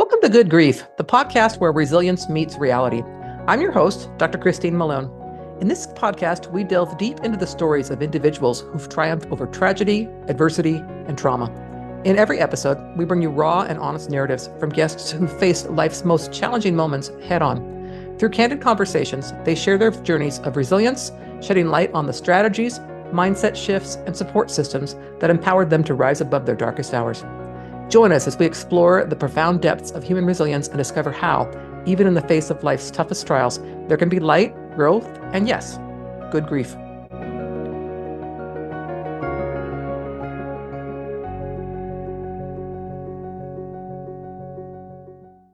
Welcome to Good Grief, the podcast where resilience meets reality. I'm your host, Dr. Christine Malone. In this podcast, we delve deep into the stories of individuals who've triumphed over tragedy, adversity, and trauma. In every episode, we bring you raw and honest narratives from guests who faced life's most challenging moments head on. Through candid conversations, they share their journeys of resilience, shedding light on the strategies, mindset shifts, and support systems that empowered them to rise above their darkest hours. Join us as we explore the profound depths of human resilience and discover how, even in the face of life's toughest trials, there can be light, growth, and yes, good grief.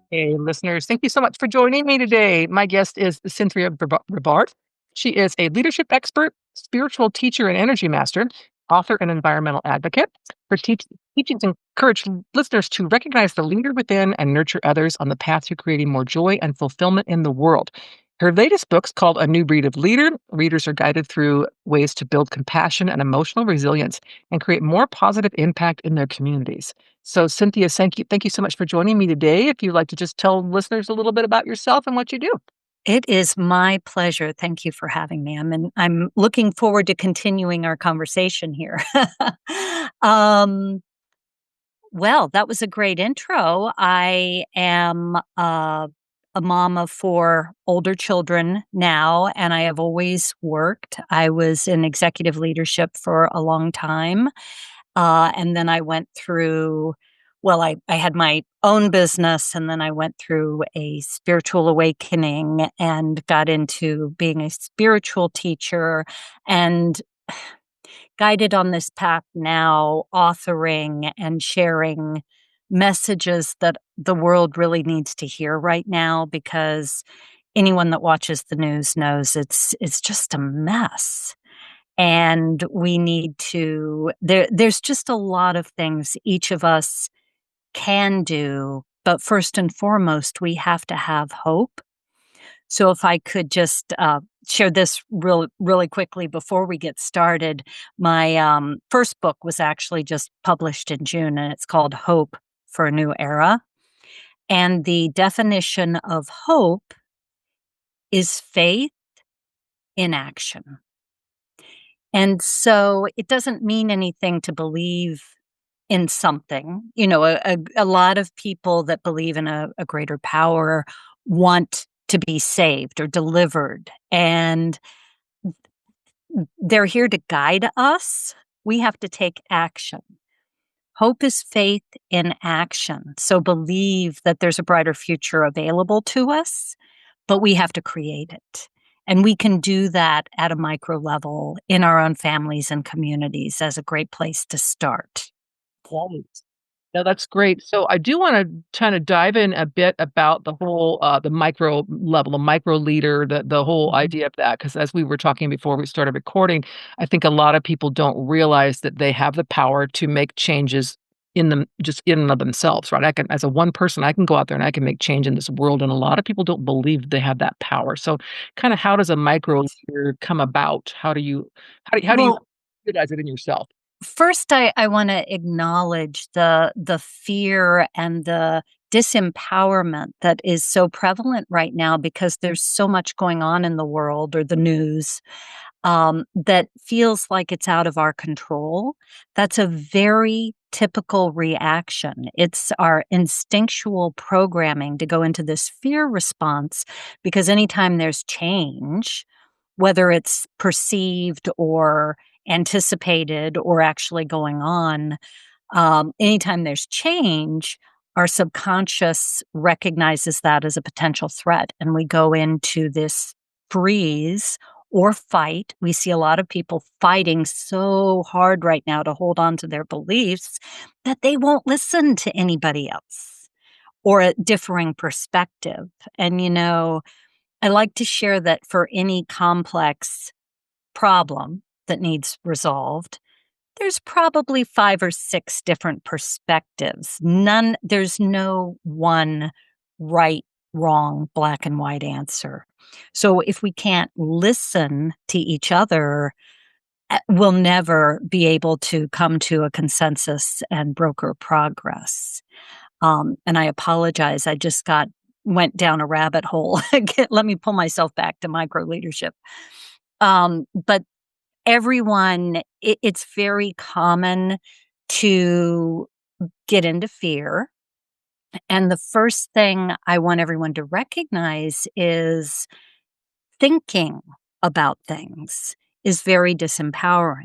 Hey, listeners, thank you so much for joining me today. My guest is Cynthia Rivard. She is a leadership expert, spiritual teacher and energy master, author and environmental advocate. Her teachings encourage listeners to recognize the leader within and nurture others on the path to creating more joy and fulfillment in the world. Her latest book's called A New Breed of Leader. Readers are guided through ways to build compassion and emotional resilience and create more positive impact in their communities. So, Cynthia, thank you so much for joining me today. If you'd like to just tell listeners a little bit about yourself and what you do. It is my pleasure. Thank you for having me. I'm looking forward to continuing our conversation here. Well, that was a great intro. I am a mom of 4 older children now, and I have always worked. I was in executive leadership for a long time. And then I went through, I had my own business, and then I went through a spiritual awakening and got into being a spiritual teacher and guided on this path now, authoring and sharing messages that the world really needs to hear right now, because anyone that watches the news knows it's just a mess. And we need to, there's just a lot of things each of us can do. But first and foremost, we have to have hope. So if I could just share this really quickly before we get started, my first book was actually just published in June, and it's called Hope for a New Era. And the definition of hope is faith in action. And so it doesn't mean anything to believe in something. You know, a lot of people that believe in a greater power want to be saved or delivered, and they're here to guide us. We have to take action. Hope is faith in action. So believe that there's a brighter future available to us, but we have to create it. And we can do that at a micro level in our own families and communities as a great place to start. Right. No, that's great. So I do want to kind of dive in a bit about the whole, the micro level, the micro leader, the whole idea of that. Because as we were talking before we started recording, I think a lot of people don't realize that they have the power to make changes in them, just in and of themselves, right? I can, as a one person, I can go out there and I can make change in this world. And a lot of people don't believe they have that power. So kind of how does a micro leader come about? How do you realize it in yourself? First, I want to acknowledge the fear and the disempowerment that is so prevalent right now, because there's so much going on in the world or the news that feels like it's out of our control. That's a very typical reaction. It's our instinctual programming to go into this fear response, because anytime there's change, whether it's perceived or anticipated or actually going on, anytime there's change, our subconscious recognizes that as a potential threat, and we go into this freeze or fight. We see a lot of people fighting so hard right now to hold on to their beliefs that they won't listen to anybody else or a differing perspective. And, you know, I like to share that for any complex problem that needs resolved, there's probably 5 or 6 different perspectives. There's no one right, wrong, black and white answer. So if we can't listen to each other, we'll never be able to come to a consensus and broker progress. And I apologize. I just went down a rabbit hole. Let me pull myself back to micro leadership. But everyone, it's very common to get into fear. And the first thing I want everyone to recognize is thinking about things is very disempowering.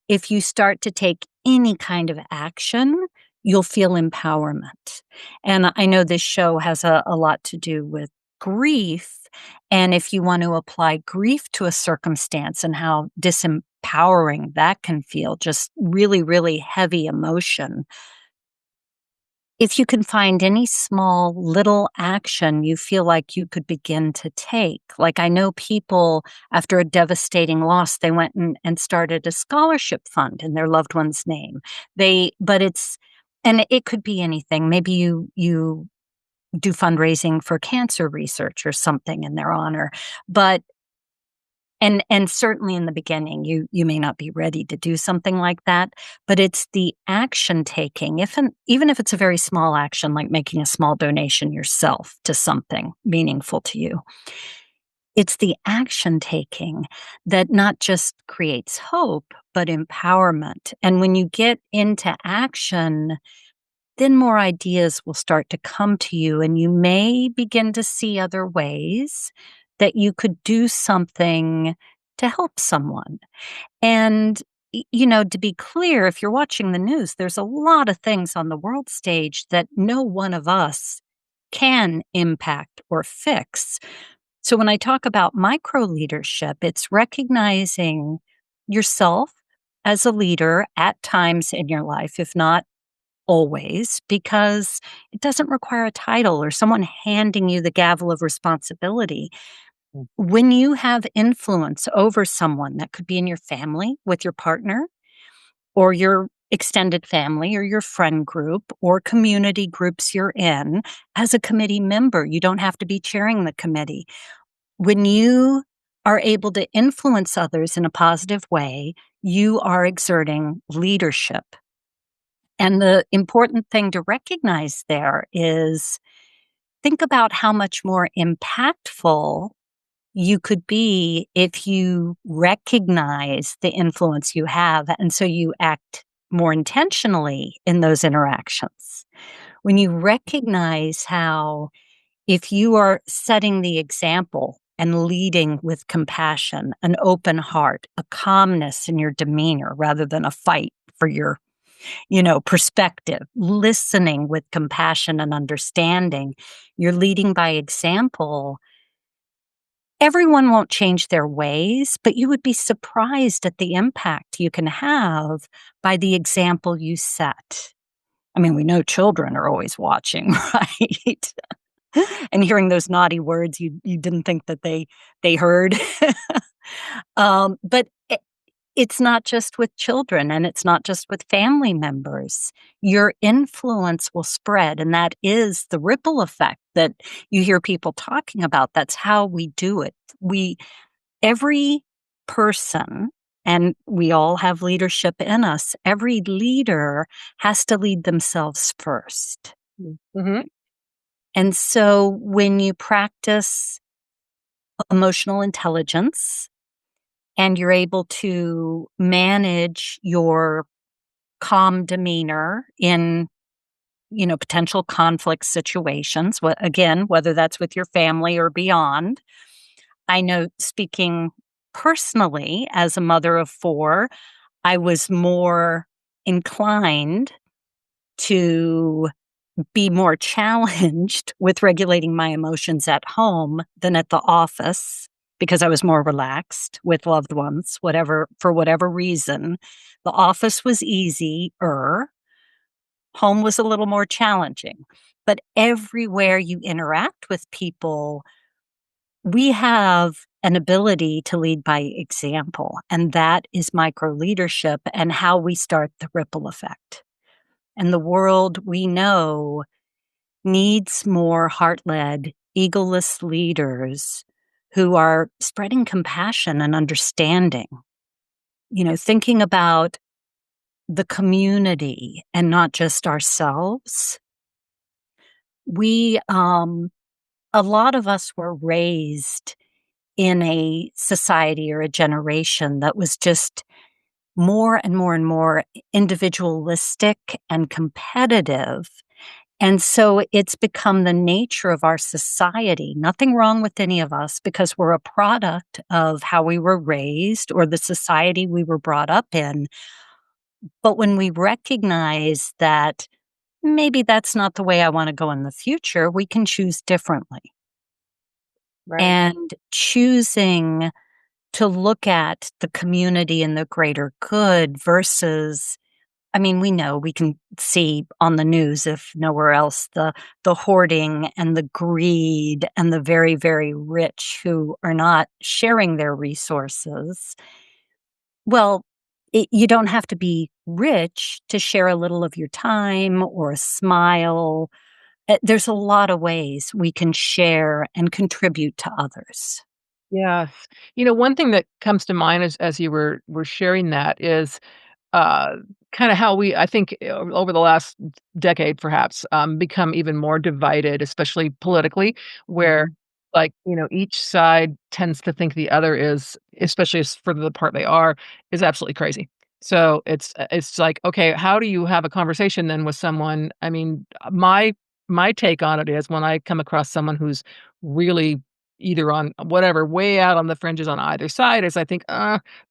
If you start to take any kind of action, you'll feel empowerment. And I know this show has a lot to do with grief. And if you want to apply grief to a circumstance and how disempowering that can feel, just really, really heavy emotion. If you can find any small little action you feel like you could begin to take, like I know people after a devastating loss, they went and started a scholarship fund in their loved one's name. And it could be anything. Maybe you do fundraising for cancer research or something in their honor. But and certainly in the beginning, you may not be ready to do something like that, but it's the action taking, even if it's a very small action, like making a small donation yourself to something meaningful to you. It's the action taking that not just creates hope, but empowerment. And when you get into action, then more ideas will start to come to you, and you may begin to see other ways that you could do something to help someone. And, to be clear, if you're watching the news, there's a lot of things on the world stage that no one of us can impact or fix. So when I talk about micro leadership, it's recognizing yourself as a leader at times in your life, if not always, because it doesn't require a title or someone handing you the gavel of responsibility. When you have influence over someone, that could be in your family with your partner or your extended family or your friend group or community groups you're in, as a committee member, you don't have to be chairing the committee. When you are able to influence others in a positive way, you are exerting leadership. And the important thing to recognize there is think about how much more impactful you could be if you recognize the influence you have. And so you act more intentionally in those interactions. When you recognize how, if you are setting the example and leading with compassion, an open heart, a calmness in your demeanor rather than a fight for your perspective, listening with compassion and understanding, you're leading by example. Everyone won't change their ways, but you would be surprised at the impact you can have by the example you set. I mean, we know children are always watching, right? And hearing those naughty words you didn't think that they heard. But it's not just with children, and it's not just with family members. Your influence will spread, and that is the ripple effect that you hear people talking about. That's how we do it. Every person, and we all have leadership in us, every leader has to lead themselves first. Mm-hmm. And so when you practice emotional intelligence, and you're able to manage your calm demeanor in, potential conflict situations, again, whether that's with your family or beyond. I know, speaking personally as a mother of 4, I was more inclined to be more challenged with regulating my emotions at home than at the office, because I was more relaxed with loved ones, for whatever reason. The office was easier. Home was a little more challenging. But everywhere you interact with people, we have an ability to lead by example. And that is micro leadership and how we start the ripple effect. And the world, we know, needs more heart-led, egoless leaders who are spreading compassion and understanding. Thinking about the community and not just ourselves. We, a lot of us were raised in a society or a generation that was just more and more and more individualistic and competitive. And so it's become the nature of our society. Nothing wrong with any of us because we're a product of how we were raised or the society we were brought up in. But when we recognize that maybe that's not the way I want to go in the future, we can choose differently. Right. And choosing to look at the community and the greater good versus, I mean, we know we can see on the news, if nowhere else, the hoarding and the greed and the very, very rich who are not sharing their resources. Well, you don't have to be rich to share a little of your time or a smile. There's a lot of ways we can share and contribute to others. Yes. One thing that comes to mind as you were sharing that is uh, kinda how we, I think, over the last decade perhaps, become even more divided, especially politically, where, Mhm. like, each side tends to think the other is, especially as for the part they are, is absolutely crazy. So it's like, okay, how do you have a conversation then with someone? I mean, my take on it is when I come across someone who's really either on whatever, way out on the fringes on either side is I think,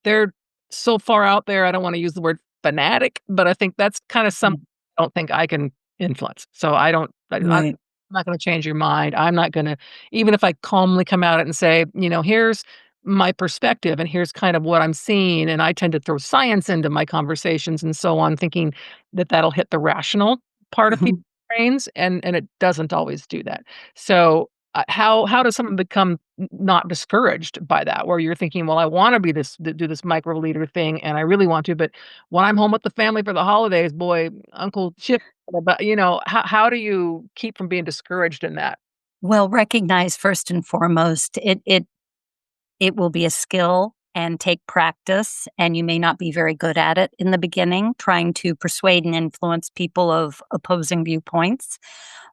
they're so far out there, I don't wanna use the word fanatic, but I think that's kinda something Mm. I don't think I can influence. So I don't I'm Right. not gonna change your mind. I'm not gonna, even if I calmly come at it and say, "Here's my perspective, and here's kind of what I'm seeing," and I tend to throw science into my conversations and so on, thinking that that'll hit the rational part of people's Mhm. brains, and it doesn't always do that. So, how does someone become not discouraged by that, where you're thinking, "Well, I wanna be do this micro leader thing, and I really want to, but when I'm home with the family for the holidays, boy, Uncle Chip," but, how do you keep from being discouraged in that? Well, recognize first and foremost, it will be a skill and take practice, and you may not be very good at it in the beginning, trying to persuade and influence people of opposing viewpoints.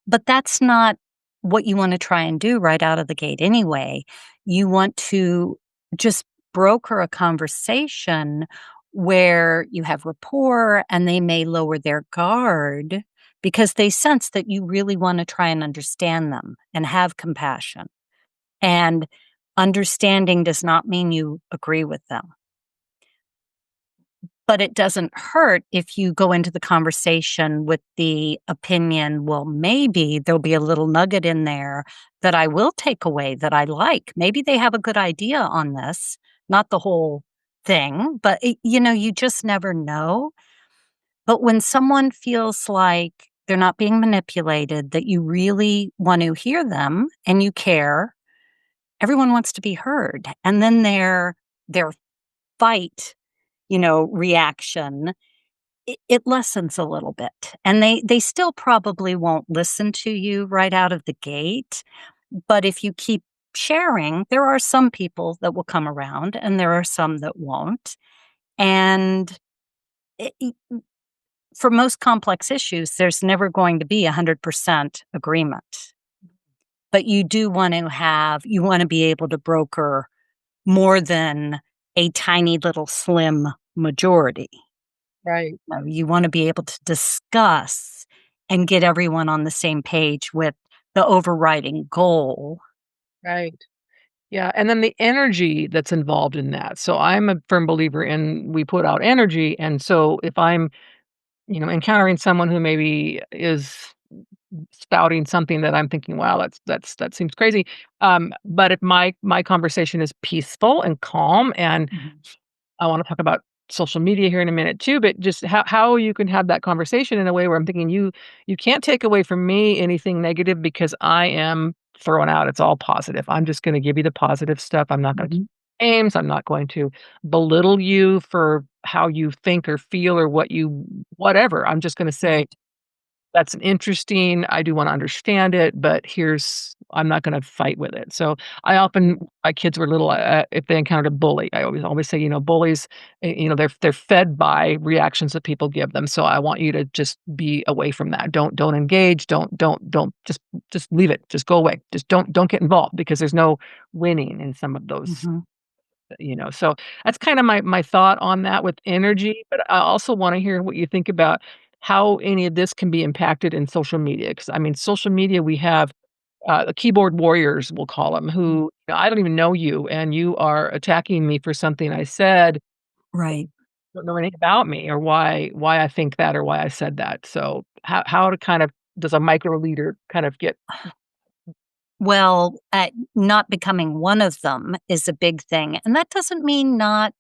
But that's not what you want to try and do right out of the gate anyway. You want to just broker a conversation where you have rapport and they may lower their guard because they sense that you really want to try and understand them and have compassion. And understanding does not mean you agree with them. But it doesn't hurt if you go into the conversation with the opinion, well, maybe there'll be a little nugget in there that I will take away that I like. Maybe they have a good idea on this, not the whole thing, but you just never know. But when someone feels like they're not being manipulated, that you really want to hear them and you care, everyone wants to be heard. And then their fight, reaction, it lessens a little bit. And they still probably won't listen to you right out of the gate. But if you keep sharing, there are some people that will come around and there are some that won't. And it, for most complex issues, there's never going to be 100% agreement. But you want to be able to broker more than a tiny little slim majority. Right, You want to be able to discuss and get everyone on the same page with the overriding goal. right. Yeah, and then the energy that's involved in that. So I'm a firm believer in we put out energy, and so if I'm, encountering someone who maybe is spouting something that I'm thinking, "Wow, that seems crazy," but if my conversation is peaceful and calm, and Mhm. I wanna talk about social media here in a minute too, but just how you can have that conversation in a way where I'm thinking, "You can't take away from me anything negative because I am throwing out it's all positive. I'm just gonna give you the positive stuff. I'm not gonna Mhm. names. I'm not going to belittle you for how you think or feel or what you whatever. I'm just gonna say, Right. that's an interesting, I do wanna understand it, but I'm not gonna fight with it. So, I often my kids were little, if they encountered a bully, I always say, bullies, they're fed by reactions that people give them, so I want you to just be away from that. Don't engage, don't just leave it, just go away. Just don't get involved because there's no winning in some of those, Mhm. so that's kinda my thought on that with energy, but I also wanna hear what you think about how any of this can be impacted in social media. Because I mean, social media, we have, the keyboard warriors, we'll call them, who, I don't even know you, and you are attacking me for something I said, Right. don't know anything about me or why I think that or why I said that. So how to kind of does a micro leader kind of get Well, not becoming one of them is a big thing, and that doesn't mean not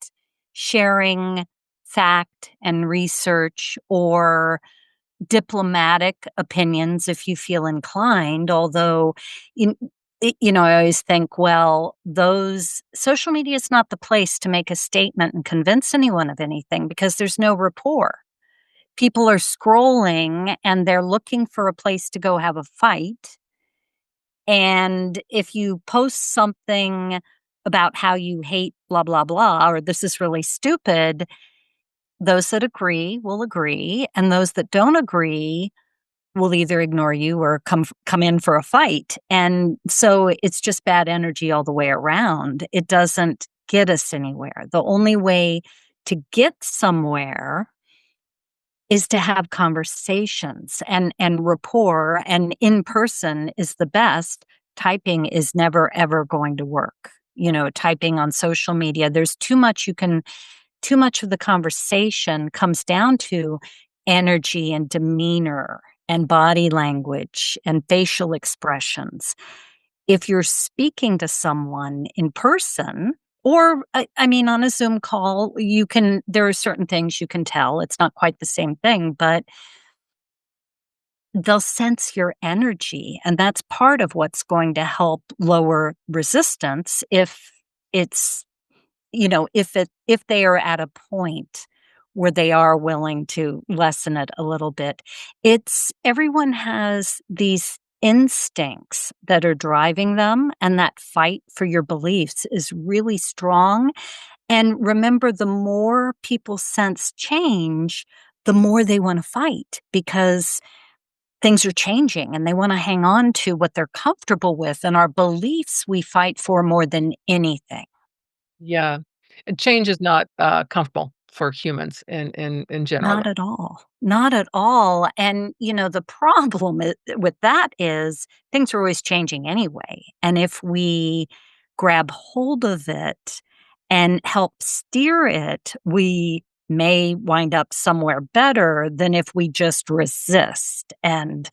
sharing fact and research or diplomatic opinions if you feel inclined, although, in I always think, well, those social media is not the place to make a statement and convince anyone of anything because there's no rapport. People are scrolling and they're looking for a place to go have a fight, and if you post something about how you hate blah, blah, blah, or this is really stupid, those that agree will agree, and those that don't agree will either ignore you or come in for a fight. And so it's just bad energy all the way around. It doesn't get us anywhere. The only way to get somewhere is to have conversations and rapport, and in person is the best. Typing is never ever going to work. Typing on social media, there's too much of the conversation comes down to energy and demeanor and body language and facial expressions. If you're speaking to someone in person, or I mean, on a Zoom call, there are certain things you can tell. It's not quite the same thing, but they'll sense your energy. And that's part of what's going to help lower resistance it's if they are at a point where they are willing to lessen it a little bit. It's everyone has these instincts that are driving them, and that fight for your beliefs is really strong. And remember, the more people sense change, the more they want to fight because things are changing and they want to hang on to what they're comfortable with. And our beliefs we fight for more than anything. yeah. And change is not, comfortable for humans in general. Not at all. Not at all. And, the problem with that is things are always changing anyway. And if we grab hold of it and help steer it, we may wind up somewhere better than if we just resist and,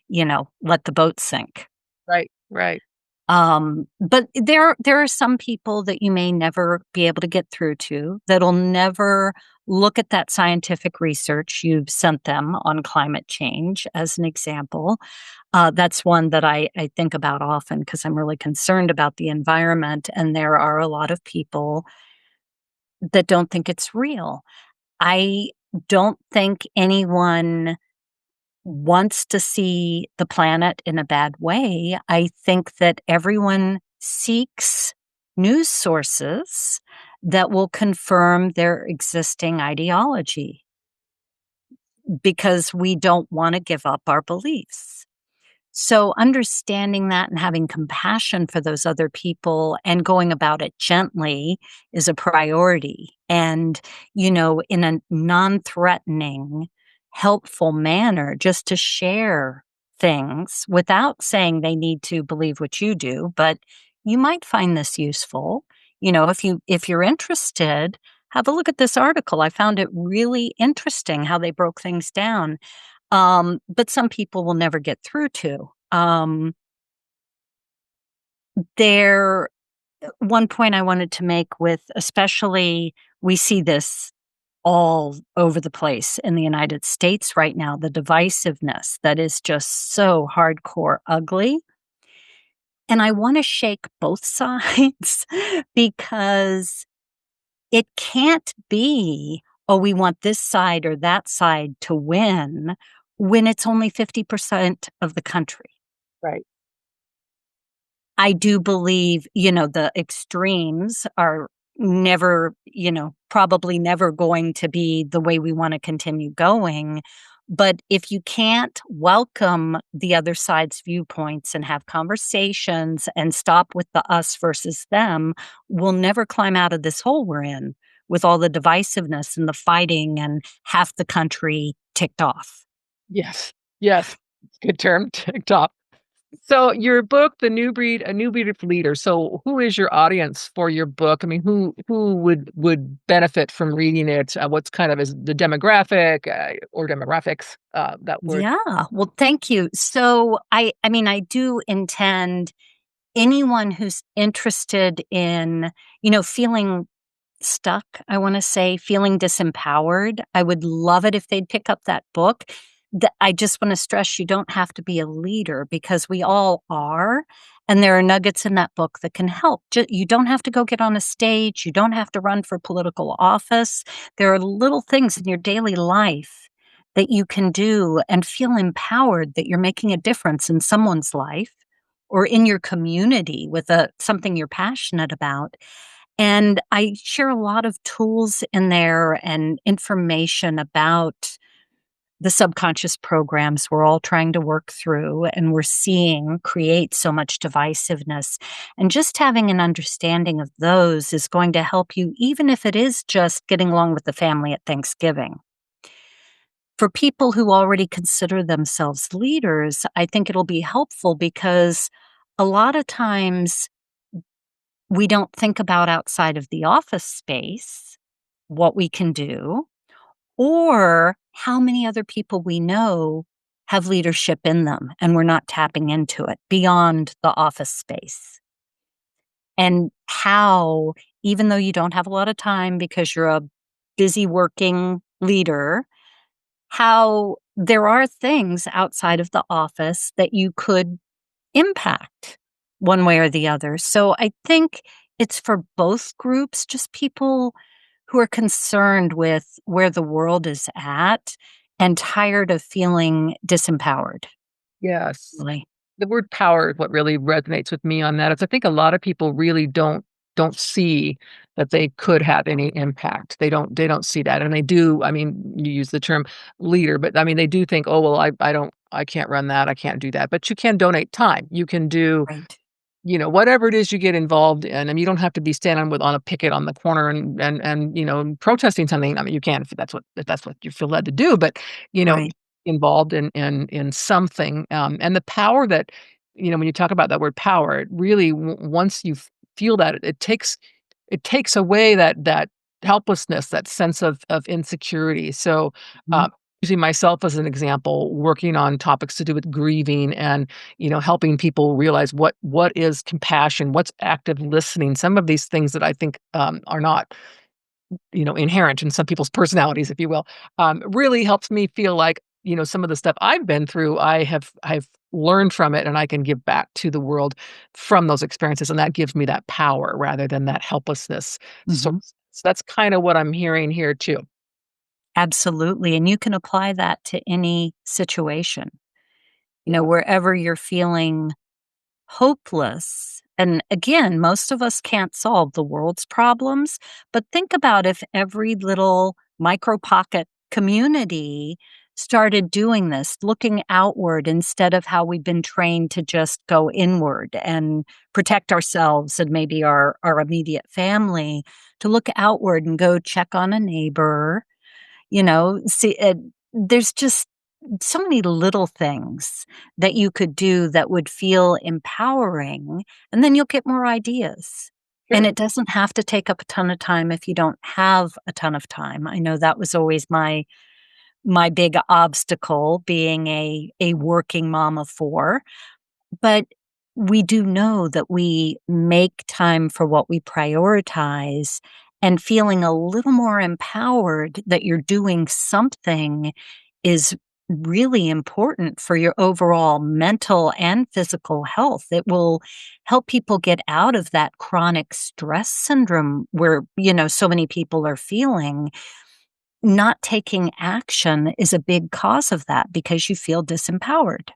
let the boat sink. Right, right. But there are some people that you may never be able to get through to that'll never look at that scientific research you've sent them on climate change, as an example. That's one that I think about often because I'm really concerned about the environment, and there are a lot of people that don't think it's real. I don't think anyone wants to see the planet in a bad way. I think that everyone seeks news sources that will confirm their existing ideology because we don't want to give up our beliefs. So, understanding that and having compassion for those other people and going about it gently is a priority. And, in a non threatening, helpful manner, just to share things without saying they need to believe what you do, but you might find this useful. If you're interested, have a look at this article. I found it really interesting how they broke things down, but some people will never get through to. There One point I wanted to make with, especially, we see this all over the place in the United States right now, the divisiveness that is just so hardcore ugly. And I wanna shake both sides because it can't be, "Oh, we want this side or that side to win," when it's only 50% of the country. Right. I do believe, the extremes are never, probably never going to be the way we want to continue going. But if you can't welcome the other side's viewpoints and have conversations and stop with the us versus them, we'll never climb out of this hole we're in with all the divisiveness and the fighting and half the country ticked off. Yes. Yes. Good term, TikTok. So your book, The New Breed, A New Breed of Leader. So who is your audience for your book? I mean, who would benefit from reading it? What's kind of is the demographic or demographics? That word. Yeah. Well, thank you. So I mean, I do intend anyone who's interested in, feeling stuck, I want to say, feeling disempowered. I would love it if they'd pick up that book. I just want to stress you don't have to be a leader because we all are. And there are nuggets in that book that can help. You don't have to go get on a stage. You don't have to run for political office. There are little things in your daily life that you can do and feel empowered that you're making a difference in someone's life or in your community with something you're passionate about. And I share a lot of tools in there and information about the subconscious programs we're all trying to work through and we're seeing create so much divisiveness. And just having an understanding of those is going to help you, even if it is just getting along with the family at Thanksgiving. For people who already consider themselves leaders, I think it'll be helpful because a lot of times we don't think about outside of the office space what we can do or how many other people we know have leadership in them and we're not tapping into it beyond the office space. And how, even though you don't have a lot of time because you're a busy working leader, how there are things outside of the office that you could impact one way or the other. So I think it's for both groups, just people who are concerned with where the world is at and tired of feeling disempowered, Yes. really. The word power is what really resonates with me on that. Is I think a lot of people really don't see that they could have any impact. They don't see that. And they do, I mean, you use the term leader, but I mean they do think, oh well, I can't run that, I can't do that. But you can donate time. You can do Right. whatever it is you get involved in. I mean, you don't have to be standing on a picket on the corner and protesting something. I mean, you can if that's what you feel led to do, but you know, Right. involved in something. And the power that when you talk about that word power, it really once you feel that it takes away that helplessness, that sense of insecurity. So. Mhm. Using myself as an example, working on topics to do with grieving and helping people realize what is compassion, what's active listening. Some of these things that I think are not inherent in some people's personalities, if you will, really helps me feel like some of the stuff I've been through, I've learned from it, and I can give back to the world from those experiences, and that gives me that power rather than that helplessness. So, Mhm. so that's kind of what I'm hearing here too. Absolutely. And you can apply that to any situation, Yeah. wherever you're feeling hopeless. And again, most of us can't solve the world's problems, but think about if every little micro pocket community started doing this, looking outward instead of how we've been trained to just go inward and protect ourselves and maybe our immediate family, to look outward and go check on a neighbor, see, there's just so many little things that you could do that would feel empowering, and then you'll get more ideas. And Sure. it doesn't have to take up a ton of time if you don't have a ton of time. I know that was always my big obstacle being a working mom of four. But we do know that we make time for what we prioritize, and feeling a little more empowered that you're doing something is really important for your overall mental and physical health. It will help people get out of that chronic stress syndrome where, so many people are feeling. not taking action is a big cause of that because you feel disempowered.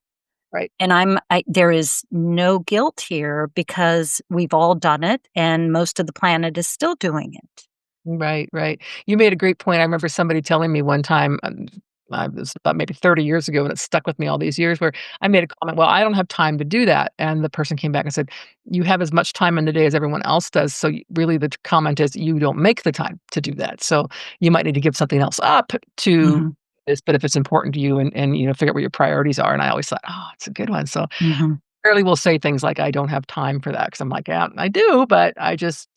Right. And there is no guilt here because we've all done it and most of the planet is still doing it. Right, right. You made a great point. I remember somebody telling me one time, it was about maybe 30 years ago, and it stuck with me all these years, where I made a comment, "Well, I don't have time to do that." And the person came back and said, "You have as much time in the day as everyone else does. So really the comment is you don't make the time to do that. So you might need to give something else up to Mhm, this, but if it's important to you and figure out what your priorities are." And I always thought, "Oh, it's a good one." So mhm. rarely will say things like, "I don't have time for that," because I'm like, "Yeah, I do, but I just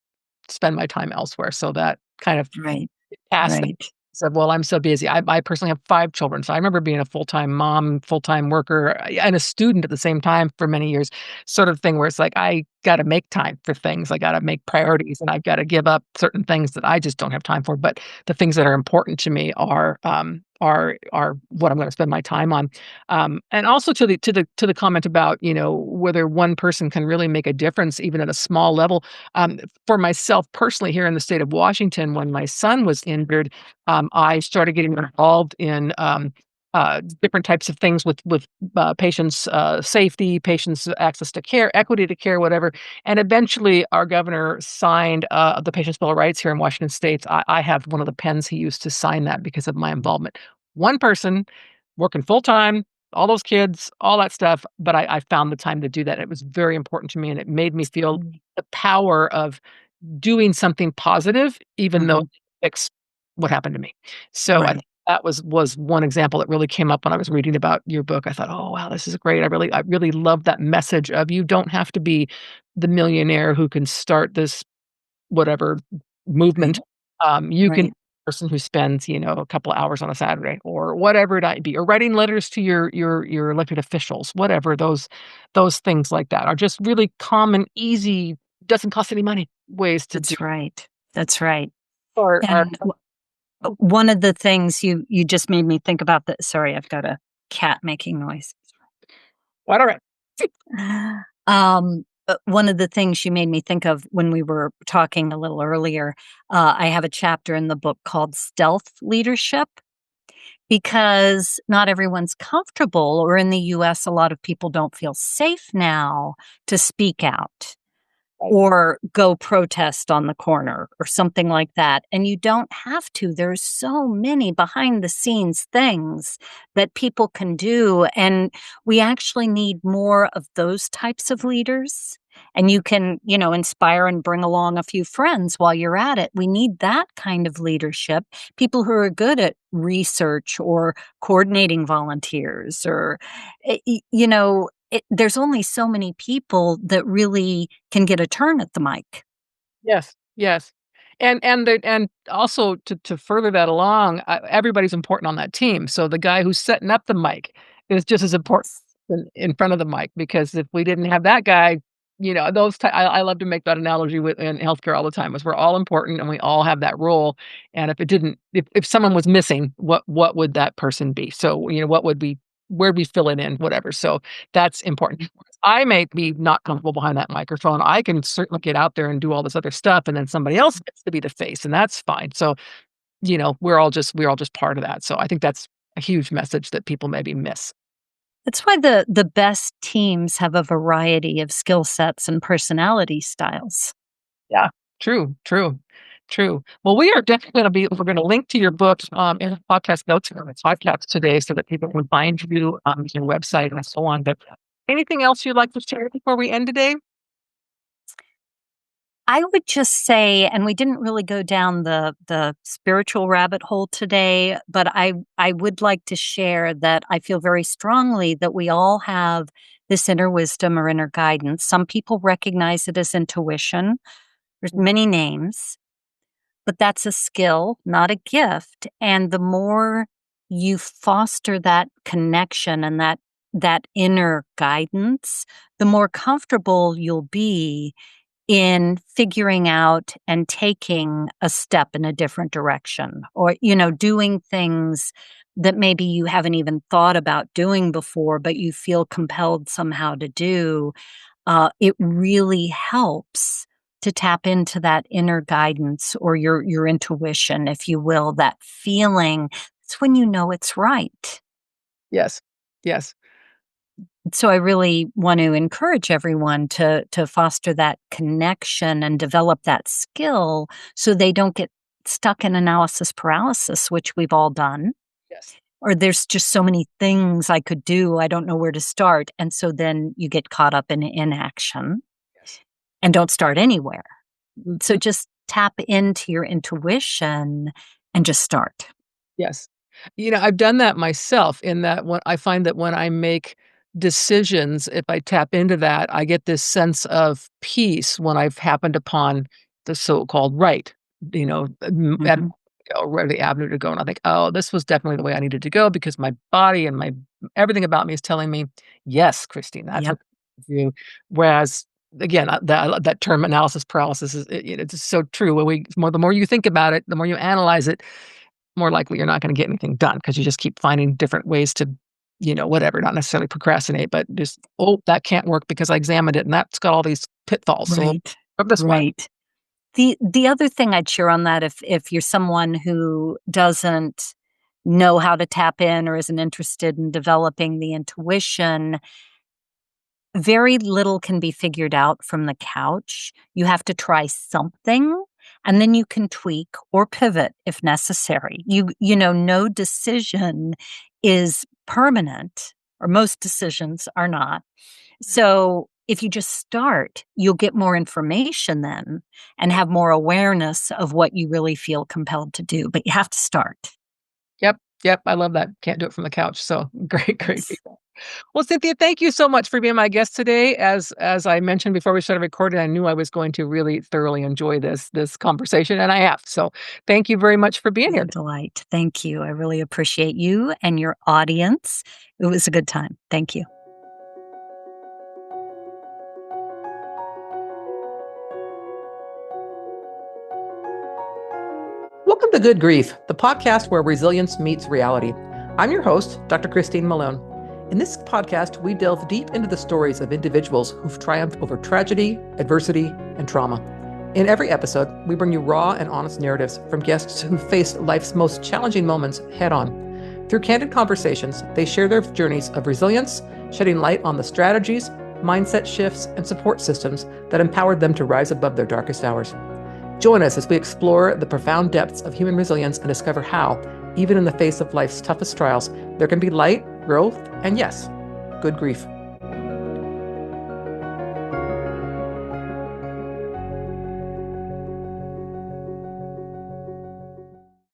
spend my time elsewhere." So that kind of Right, past that. right. Said, "Well, I'm so busy." I personally have 5 children, so I remember being a full-time mom, full-time worker, and a student at the same time for many years, sort of thing where it's like, I gotta make time for things, I gotta make priorities, and I've gotta give up certain things that I just don't have time for, but the things that are important to me are what I'm gonna spend my time on. And also to the comment about, whether one person can really make a difference even at a small level. For myself personally here in the state of Washington, when my son was injured, I started getting involved in different types of things with patients' safety, patients' access to care, equity to care, whatever. And eventually, our governor signed the Patient's Bill of Rights here in Washington State. I have one of the pens he used to sign that because of my involvement. One person working full time, all those kids, all that stuff. But I found the time to do that. It was very important to me, and it made me feel Mm, the power of doing something positive, even though it mhm. fix what happened to me. So I think Right. that was one example that really came up when I was reading about your book. I thought, "Oh, wow, this is great." I really love that message of you don't have to be the millionaire who can start this whatever Right, movement. You can be right. the person who spends, a couple of hours on a Saturday or whatever it might be, or writing letters to your elected officials, whatever those things like that are just really common, easy, doesn't cost any money ways to do That's right. That's right. our And one of the things you just made me think about that. Sorry, I've got a cat making noise. quite all right. One of the things you made me think of when we were talking a little earlier, I have a chapter in the book called Stealth Leadership because not everyone's comfortable, or in the US, a lot of people don't feel safe now to speak out Right. or go protest on the corner or something like that. And you don't have to. There's so many behind the scenes things that people can do. And we actually need more of those types of leaders. And you can, inspire and bring along a few friends while you're at it. We need that kind of leadership, people who are good at research or coordinating volunteers or, there's only so many people that really can get a turn at the mic. Yes, yes. And also to further that along, everybody's important on that team. So the guy who's setting up the mic is just as important in front of the mic, because if we didn't have that guy, those I love to make that analogy with in healthcare all the time, is we're all important and we all have that role. And if it didn't, if someone was missing, what would that person be? So, what would we where'd we fill it in, whatever. So that's important. I may be not comfortable behind that microphone. I can certainly get out there and do all this other stuff, and then somebody else gets to be the face, and that's fine. So, we're all just part of that. So I think that's a huge message that people maybe miss. That's why the best teams have a variety of skill sets and personality styles. Yeah. True, true, true. Well, we are definitely we're gonna link to your book in the podcast notes for this podcast today so that people can find you your website and so on. But anything else you'd like to share before we end today? I would just say, and we didn't really go down the spiritual rabbit hole today, but I would like to share that I feel very strongly that we all have this inner wisdom or inner guidance. Some people recognize it as intuition. There's many names, but that's a skill, not a gift. And the more you foster that connection and that inner guidance, the more comfortable you'll be in figuring out and taking a step in a different direction, or doing things that maybe you haven't even thought about doing before but you feel compelled somehow to do. It really helps to tap into that inner guidance or your intuition, if you will, that feeling. It's when you know it's right. Yes. Yes. So I really want to encourage everyone to foster that connection and develop that skill so they don't get stuck in analysis paralysis, which we've all done. Yes. Or there's just so many things I could do, I don't know where to start. And so then you get caught up in inaction Yes. and don't start anywhere. So just tap into your intuition and just start. Yes. I've done that myself in that when I find that when I make decisions, if I tap into that, I get this sense of peace when I've happened upon the so-called right, Mhm. where the avenue to go. And I think, oh, this was definitely the way I needed to go because my body and my everything about me is telling me, yes, Christine, that's Yep. what you. Whereas again, that term analysis paralysis it's just so true. The more you think about it, the more you analyze it, more likely you're not gonna get anything done because you just keep finding different ways to, whatever, not necessarily procrastinate, but just, "Oh, that can't work because I examined it, and that's got all these pitfalls, so Right. from this way." Right. The other thing I'd share on that, if you're someone who doesn't know how to tap in or isn't interested in developing the intuition, very little can be figured out from the couch. You have to try something, and then you can tweak or pivot if necessary. No decision is permanent, or most decisions are not. So if you just start, you'll get more information then and have more awareness of what you really feel compelled to do, but you have to start. Yep, yep, I love that. Can't do it from the couch, so great, great Yes. people. Well, Cynthia, thank you so much for being my guest today. As I mentioned before we started recording, I knew I was going to really thoroughly enjoy this conversation, and I have. So, thank you very much for being It was here. a delight. Thank you. I really appreciate you and your audience. It was a good time. Thank you. Welcome to Good Grief, the podcast where resilience meets reality. I'm your host, Dr. Christine Malone. In this podcast, we delve deep into the stories of individuals who've triumphed over tragedy, adversity, and trauma. In every episode, we bring you raw and honest narratives from guests who faced life's most challenging moments head on. Through candid conversations, they share their journeys of resilience, shedding light on the strategies, mindset shifts, and support systems that empowered them to rise above their darkest hours. Join us as we explore the profound depths of human resilience and discover how, even in the face of life's toughest trials, there can be light, growth, and yes, good grief.